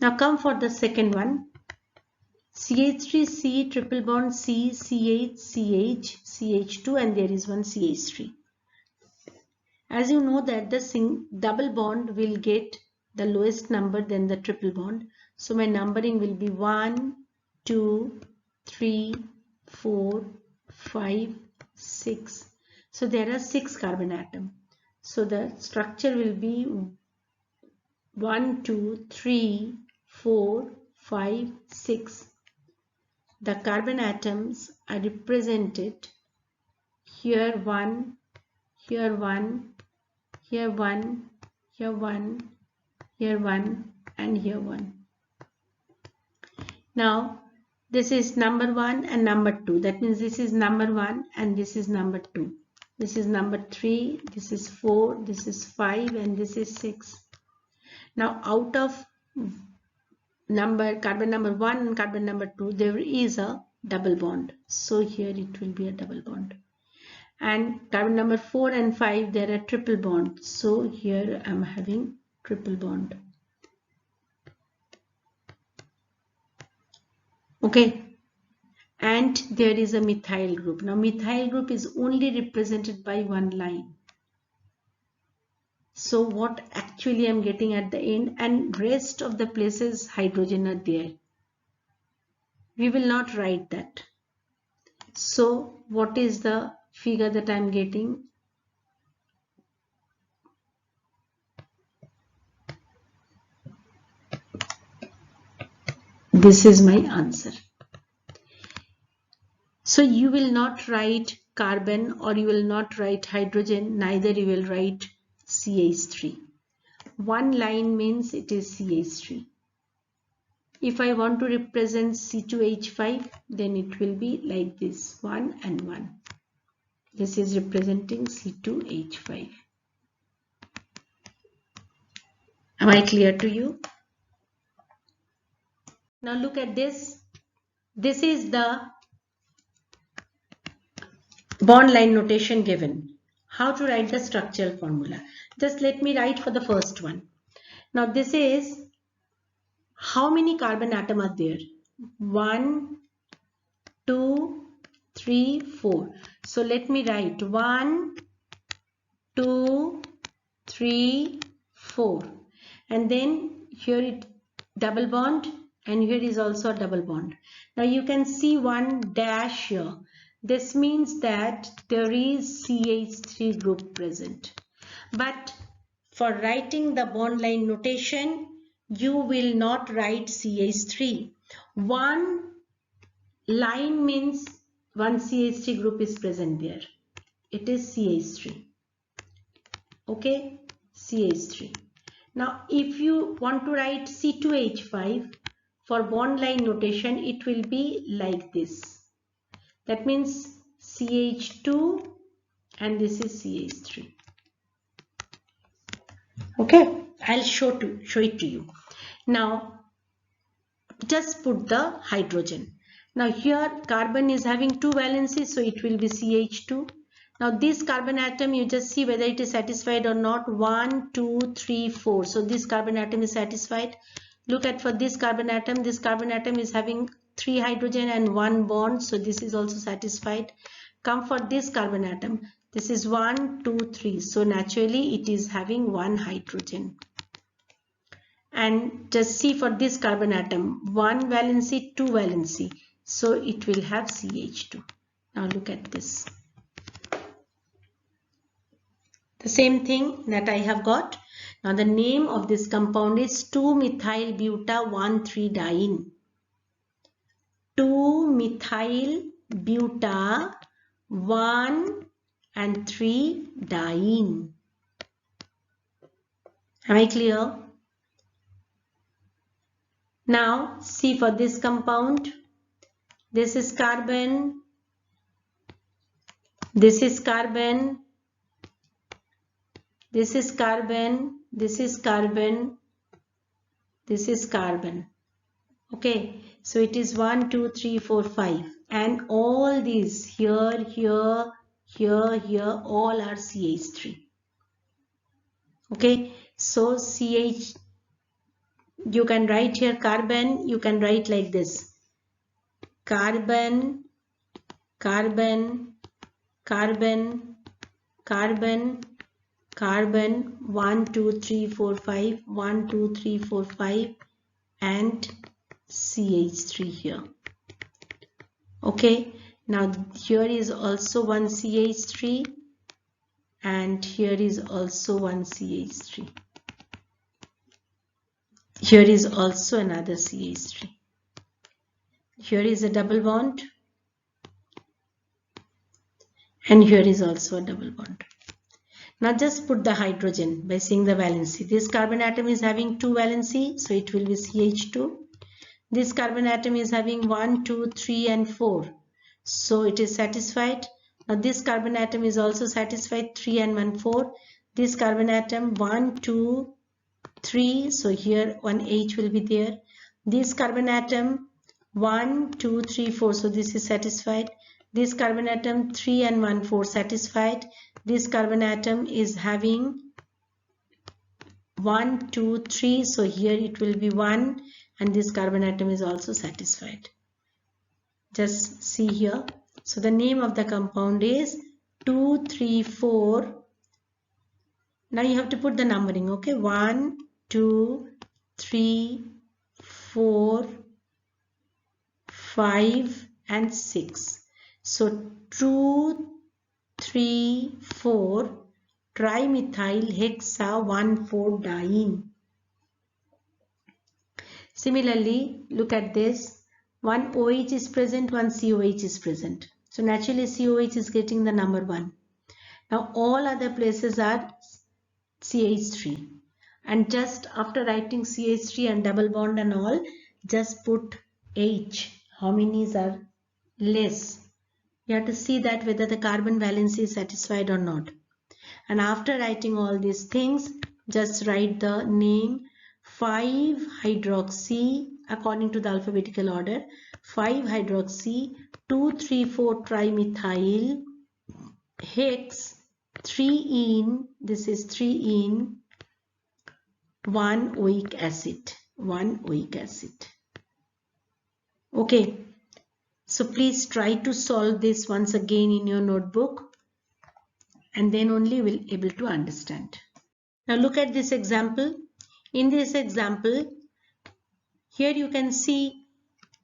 Now come for the second one. CH3C, triple bond C, CH, CH, CH2, and there is one CH3. As you know that the double bond will get the lowest number than the triple bond. So my numbering will be 1, 2, 3, 4, 5, 6. So there are 6 carbon atoms. So the structure will be 1, 2, 3, 4, 5, 6. The carbon atoms are represented here 1, here 1, here 1, here 1, here 1, and here 1. Now this is number 1 and number 2. That means this is number 1 and this is number 2. This is number 3, this is 4, this is 5, and this is 6. Now out of carbon number 1 and carbon number 2, there is a double bond. So here it will be a double bond. And carbon number 4 and 5, there are triple bonds. So here I am having triple bond. Okay. And there is a methyl group. Now methyl group is only represented by one line. So what actually I am getting at the end, and rest of the places hydrogen are there. We will not write that. So what is the figure that I am getting? This is my answer. So you will not write carbon or you will not write hydrogen, neither you will write CH3. One line means it is CH3. If I want to represent C2H5, then it will be like this, 1 and 1. This is representing C2H5. Am I clear to you? Now look at this. This is the bond line notation given. How to write the structural formula? Just let me write for the first one. Now this is how many carbon atoms are there? 1, 2, 3, 4. So let me write 1, 2, 3, 4. And then here it double bond and here is also a double bond. Now you can see one dash here. This means that there is CH3 group present. But for writing the bond line notation, you will not write CH3. One line means one CH3 group is present there. It is CH3. Okay, CH3. Now if you want to write C2H5 for bond line notation, it will be like this. That means CH2 and this is CH3. Okay, I'll show it to you. Now just put the hydrogen. Now here carbon is having 2 valencies, so it will be CH2. Now this carbon atom, you just see whether it is satisfied or not. 1, 2, 3, 4. So this carbon atom is satisfied. Look at for this carbon atom. This carbon atom is having 3 hydrogen and 1 bond. So this is also satisfied. Come for this carbon atom. This is 1, 2, 3. So naturally it is having 1 hydrogen. And just see for this carbon atom. 1 valency, 2 valency. So it will have CH2. Now look at this. The same thing that I have got. Now the name of this compound is 2-methyl-buta-1,3-diene. 2-methyl-buta-1,3-diene. Am I clear? Now see for this compound. This is carbon. This is carbon. This is carbon, this is carbon, this is carbon. Okay, so it is 1, 2, 3, 4, 5. And all these here, here, here, here, all are CH3. Okay, so CH, you can write here carbon, you can write like this. Carbon, carbon, carbon, carbon, carbon, 1, 2, 3, 4, 5, 1, 2, 3, 4, 5, and CH3 here. Okay, now here is also one CH3 and here is also one CH3. Here is also another CH3. Here is a double bond, and here is also a double bond. Now just put the hydrogen by seeing the valency. This carbon atom is having 2 valency, so it will be CH2. This carbon atom is having 1, 2, 3 and 4, so it is satisfied. Now this carbon atom is also satisfied, 3 and 1, 4. This carbon atom 1, 2, 3, so here one H will be there. This carbon atom 1, 2, 3, 4, so this is satisfied. This carbon atom 3 and 1, 4 satisfied. This carbon atom is having 1, 2, 3, so here it will be 1, and this carbon atom is also satisfied. Just see here. So the name of the compound is 2, 3, 4. Now you have to put the numbering, okay? 1, 2, 3, 4, 5 and 6. So 2, 3, 4 trimethyl hexa 1,4-diene. Similarly, look at this. One OH is present, one COH is present. So naturally COH is getting the number 1. Now all other places are CH3. And just after writing CH3 and double bond and all, just put H. How many are less? You have to see that whether the carbon valency is satisfied or not. And after writing all these things, just write the name 5-hydroxy according to the alphabetical order. 5-hydroxy 2,3,4 trimethyl hex 3-ene, this is 3-ene 1-oic acid. 1-oic acid. Okay, so please try to solve this once again in your notebook, and then only you will be able to understand. Now look at this example. In this example, here you can see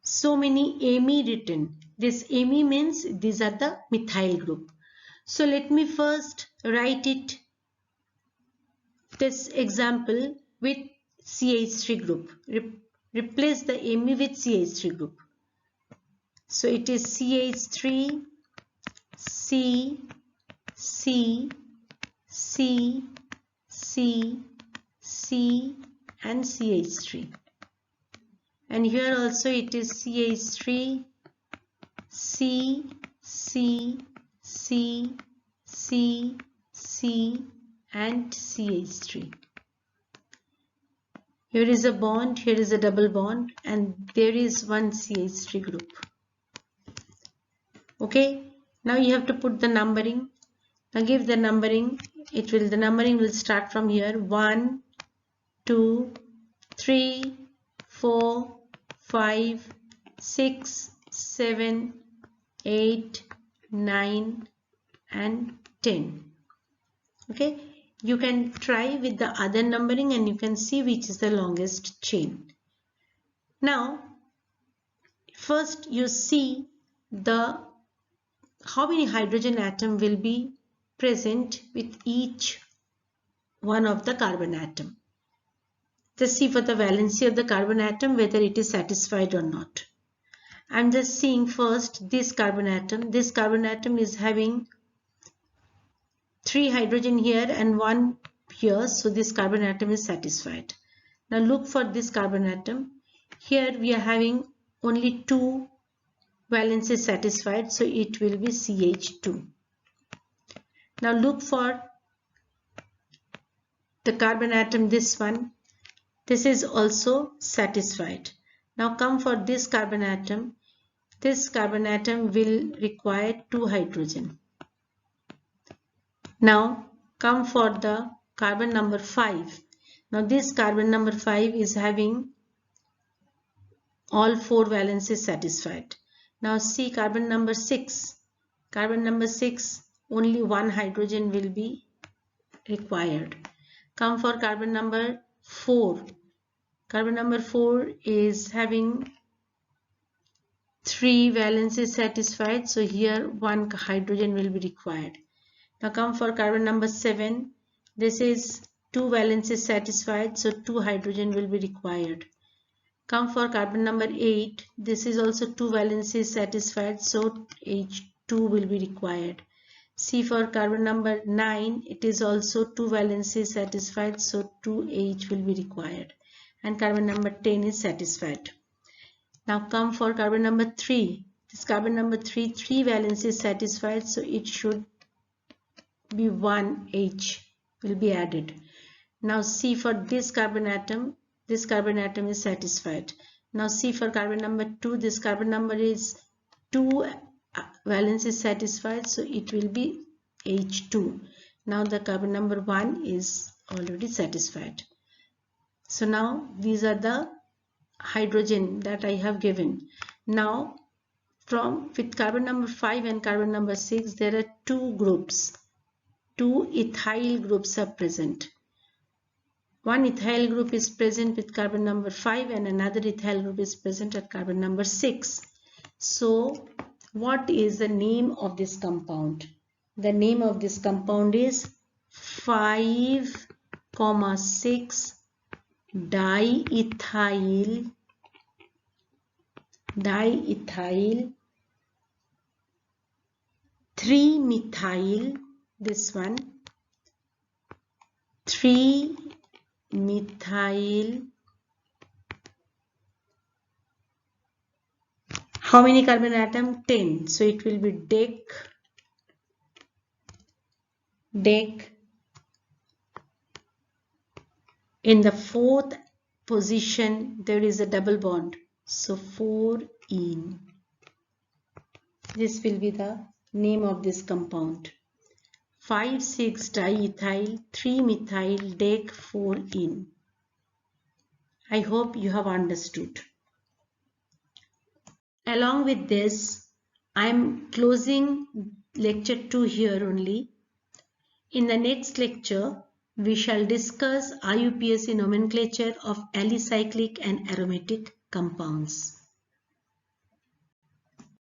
so many ame written. This ame means these are the methyl group. So let me first write it, this example, with CH3 group. Replace the ame with CH3 group. So it is CH3, C, C, C, C, C and CH3. And here also it is CH3, C, C, C, C, C and CH3. Here is a bond, here is a double bond, and there is one CH3 group. Okay, now you have to put the numbering. Now give the numbering. The numbering will start from here. 1, 2, 3, 4, 5, 6, 7, 8, 9 and 10. Okay, you can try with the other numbering and you can see which is the longest chain. Now first you see how many hydrogen atom will be present with each one of the carbon atom. Just see for the valency of the carbon atom whether it is satisfied or not. I'm just seeing first this carbon atom. This carbon atom is having 3 hydrogen here and 1 here, so this carbon atom is satisfied. Now look for this carbon atom. Here we are having only 2 valency satisfied, so it will be CH2. Now look for the carbon atom, this one. This is also satisfied. Now come for this carbon atom. This carbon atom will require 2 hydrogen. Now come for the carbon number 5. Now this carbon number 5 is having all 4 valencies satisfied. Now see carbon number 6. Carbon number 6, only 1 hydrogen will be required. Come for carbon number 4. Carbon number 4 is having 3 valencies satisfied, so here 1 hydrogen will be required. Now come for carbon number 7. This is 2 valencies satisfied, so 2 hydrogen will be required. Come for carbon number 8. This is also 2 valencies satisfied, so H2 will be required. See for carbon number 9, it is also 2 valencies satisfied, so 2H will be required. And carbon number 10 is satisfied. Now come for carbon number 3. This carbon number 3 valencies satisfied, so it should be 1H will be added. Now see for this carbon atom is satisfied. Now see for carbon number 2, this carbon number is 2 valencies satisfied, so it will be H2. Now the carbon number 1 is already satisfied. So now these are the hydrogen that I have given. Now with carbon number 5 and carbon number 6, there are 2 groups. 2 ethyl groups are present. One ethyl group is present with carbon number 5 and another ethyl group is present at carbon number 6. So what is the name of this compound? The name of this compound is 5,6 diethyl 3-methyl, this one 3-methyl. How many carbon atom? 10. So it will be dec. In the 4th position there is a double bond, so 4-ene. This will be the name of this compound. 5,6 diethyl 3-methyl dec 4-ene. I hope you have understood. Along with this, I am closing lecture 2 here only. In the next lecture, we shall discuss IUPAC nomenclature of alicyclic and aromatic compounds.